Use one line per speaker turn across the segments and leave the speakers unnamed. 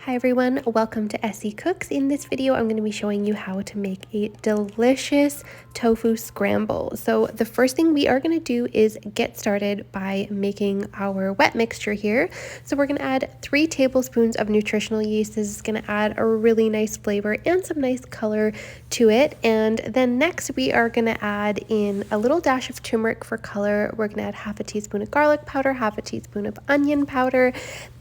Hi everyone, welcome to Essy Cooks. In this video, I'm going to be showing you how to make a delicious tofu scramble. So the first thing we are going to do is get started by making our wet mixture here. So we're going to add 3 tablespoons of nutritional yeast. This is going to add a really nice flavor and some nice color to it. And then next we are going to add in a little dash of turmeric for color. We're going to add half a teaspoon of garlic powder, half a teaspoon of onion powder,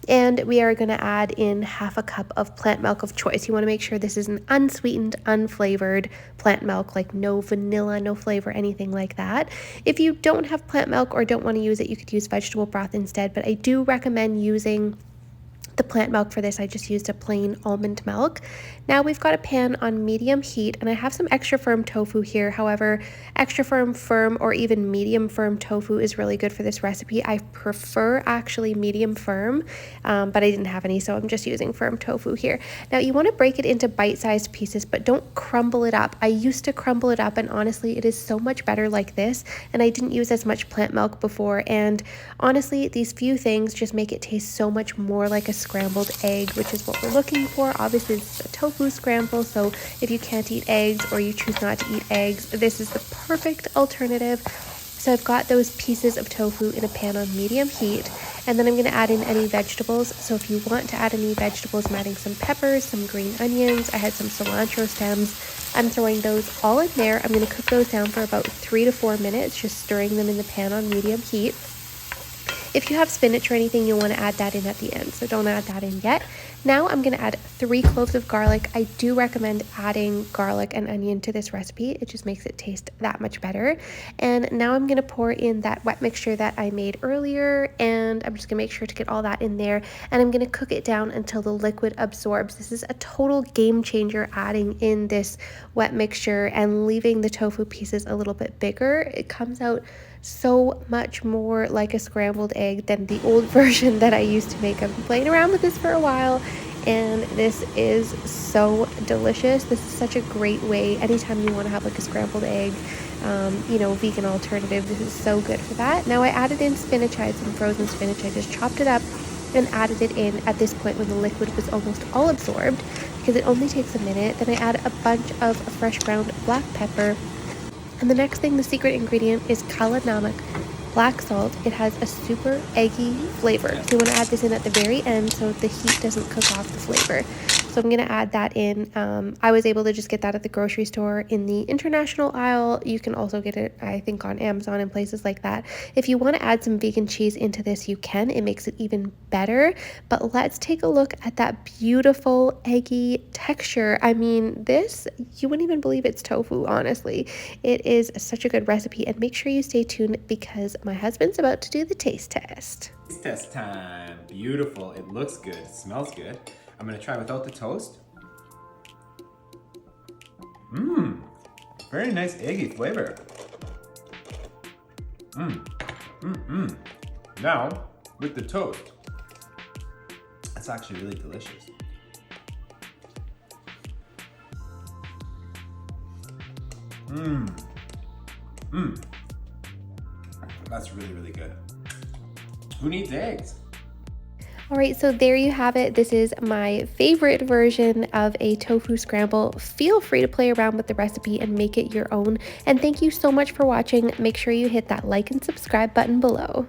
and we are going to add in half a cup of plant milk of choice. You want to make sure this is an unsweetened, unflavored plant milk, like no vanilla, no flavor, anything like that. If you don't have plant milk or don't want to use it, you could use vegetable broth instead, but I do recommend using the plant milk for this. I just used a plain almond milk. Now we've got a pan on medium heat, and I have some extra firm tofu here. However, extra firm, or even medium firm tofu is really good for this recipe. I prefer actually medium firm, but I didn't have any, so I'm just using firm tofu here. Now you want to break it into bite-sized pieces, but don't crumble it up. I used to crumble it up, and honestly, it is so much better like this, and I didn't use as much plant milk before, and honestly, these few things just make it taste so much more like a scrambled egg, which is what we're looking for. Obviously, this is a tofu scramble, so if you can't eat eggs or you choose not to eat eggs, this is the perfect alternative. So I've got those pieces of tofu in a pan on medium heat, and then I'm going to add in any vegetables. So if you want to add any vegetables, I'm adding some peppers, some green onions. I had some cilantro stems. I'm throwing those all in there. I'm going to cook those down for about 3 to 4 minutes, just stirring them in the pan on medium heat. If you have spinach or anything, you'll want to add that in at the end, so don't add that in yet. Now I'm going to add 3 cloves of garlic. I do recommend adding garlic and onion to this recipe. It just makes it taste that much better. And now I'm going to pour in that wet mixture that I made earlier, and I'm just going to make sure to get all that in there, and I'm going to cook it down until the liquid absorbs. This is a total game changer, adding in this wet mixture and leaving the tofu pieces a little bit bigger. It comes out so much more like a scrambled egg than the old version that I used to make. I've been playing around with this for a while, and this is so delicious. This is such a great way anytime you want to have like a scrambled egg, vegan alternative. This is so good for that. Now I added in spinach. I had some frozen spinach. I just chopped it up and added it in at this point when the liquid was almost all absorbed, because it only takes a minute. Then I add a bunch of fresh ground black pepper. And the next thing, the secret ingredient, is kala namak black salt. It has a super eggy flavor. So you want to add this in at the very end so the heat doesn't cook off the flavor. So I'm going to add that in. I was able to just get that at the grocery store in the international aisle. You can also get it, I think, on Amazon and places like that. If you want to add some vegan cheese into this, you can. It makes it even better. But let's take a look at that beautiful eggy texture. I mean, this, you wouldn't even believe it's tofu, honestly. It is such a good recipe, and make sure you stay tuned because my husband's about to do the taste test.
Taste test time. Beautiful. It looks good. It smells good. I'm going to try without the toast. Very nice eggy flavor. Now, with the toast, it's actually really delicious. That's really, really good. Who needs eggs?
All right, so there you have it. This is my favorite version of a tofu scramble. Feel free to play around with the recipe and make it your own. And thank you so much for watching. Make sure you hit that like and subscribe button below.